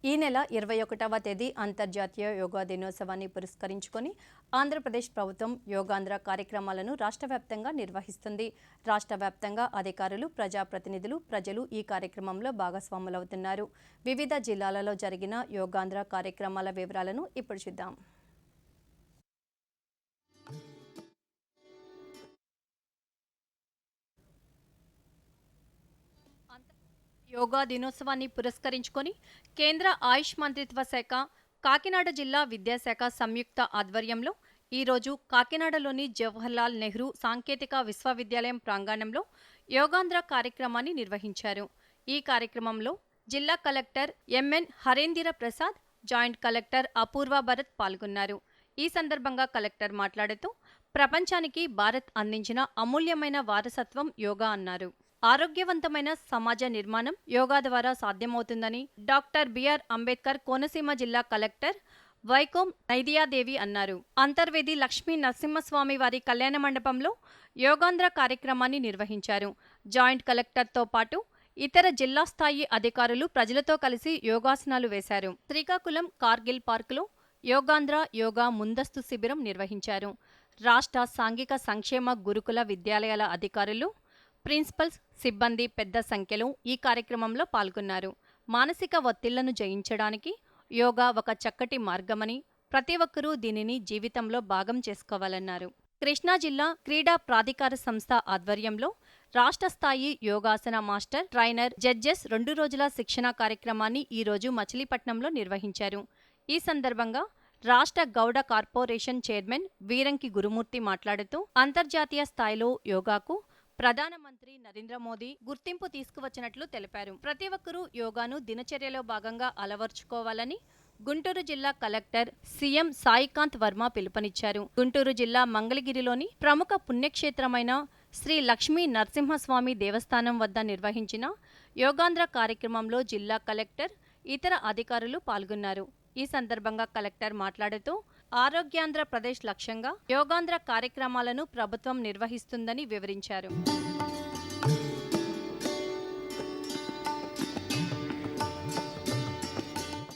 ఈ నెల 21వ తేదీ అంతర్జాతీయ యోగా దినోత్సవాన్ని పురస్కరించుకొని ఆంధ్రప్రదేశ్ ప్రభుత్వం యోగాంధ్ర కార్యక్రమాలను రాష్ట్ర వ్యాప్తంగా నిర్వహిస్తుంది. రాష్ట్ర వ్యాప్తంగా అధికారులు, ప్రజాప్రతినిధులు, ప్రజలు ఈ కార్యక్రమంలో భాగస్వాములవుతున్నారు. వివిధ జిల్లాలలో జరిగిన యోగాంధ్ర కార్యక్రమాల వివరాలను ఇప్పుడు చూద్దాం. యోగా దినోత్సవాన్ని పురస్కరించుకొని కేంద్ర ఆయుష్ మంత్రిత్వ శాఖ, కాకినాడ జిల్లా విద్యాశాఖ సంయుక్త ఆధ్వర్యంలో ఈరోజు కాకినాడలోని జవహర్లాల్ నెహ్రూ సాంకేతిక విశ్వవిద్యాలయం ప్రాంగణంలో యోగాంధ్ర కార్యక్రమాన్ని నిర్వహించారు. ఈ కార్యక్రమంలో జిల్లా collector MN Harendra Prasad, joint collector Apoorva Bharat పాల్గొన్నారు. ఈ సందర్భంగా కలెక్టర్ మాట్లాడుతూ ప్రపంచానికి భారత్ అందించిన అమూల్యమైన వారసత్వం యోగా అన్నారు. ఆరోగ్యవంతమైన సమాజ నిర్మాణం యోగా ద్వారా సాధ్యమవుతుందని డాక్టర్ బిఆర్ అంబేద్కర్ కోనసీమ జిల్లా కలెక్టర్ వైకోం నైదియాదేవి అన్నారు. అంతర్వేది లక్ష్మీ నరసింహస్వామి వారి కళ్యాణ మండపంలో యోగాంధ్ర కార్యక్రమాన్ని నిర్వహించారు. జాయింట్ కలెక్టర్తో పాటు ఇతర జిల్లా స్థాయి అధికారులు ప్రజలతో కలిసి యోగాసనాలు వేశారు. శ్రీకాకుళం కార్గిల్ పార్కులో యోగాంధ్ర యోగా ముందస్తు శిబిరం నిర్వహించారు. రాష్ట్ర సాంఘిక సంక్షేమ గురుకుల విద్యాలయాల అధికారులు, ప్రిన్సిపల్స్, సిబ్బంది పెద్ద సంఖ్యలో ఈ కార్యక్రమంలో పాల్గొన్నారు. మానసిక ఒత్తిళ్లను జయించడానికి యోగా ఒక చక్కటి మార్గమని, ప్రతి ఒక్కరూ దీనిని జీవితంలో భాగం చేసుకోవాలన్నారు. కృష్ణా జిల్లా క్రీడా ప్రాధికార సంస్థ ఆధ్వర్యంలో రాష్ట్ర స్థాయి యోగాసన మాస్టర్ ట్రైనర్ జడ్జెస్ 2 రోజుల శిక్షణ కార్యక్రమాన్ని ఈరోజు మచిలీపట్నంలో నిర్వహించారు. ఈ సందర్భంగా రాష్ట్ర గౌడ కార్పొరేషన్ చైర్మన్ వీరంకి గురుమూర్తి మాట్లాడుతూ అంతర్జాతీయ స్థాయిలో యోగాకు ప్రధానమంత్రి నరేంద్ర మోదీ గుర్తింపు తీసుకువచ్చినట్లు తెలిపారు. ప్రతి ఒక్కరూ యోగాను దినచర్యలో భాగంగా అలవర్చుకోవాలని గుంటూరు జిల్లా కలెక్టర్ సీఎం సాయికాంత్ వర్మ పిలుపునిచ్చారు. గుంటూరు జిల్లా మంగళగిరిలోని ప్రముఖ పుణ్యక్షేత్రమైన శ్రీ లక్ష్మీ నరసింహస్వామి దేవస్థానం వద్ద నిర్వహించిన యోగాంధ్ర కార్యక్రమంలో జిల్లా కలెక్టర్, ఇతర అధికారులు పాల్గొన్నారు. ఈ సందర్భంగా కలెక్టర్ మాట్లాడుతూ ఆరోగ్యాంధ్రప్రదేశ్ లక్ష్యంగా యోగాంధ్ర కార్యక్రమాలను ప్రభుత్వం నిర్వహిస్తుందని వివరించారు.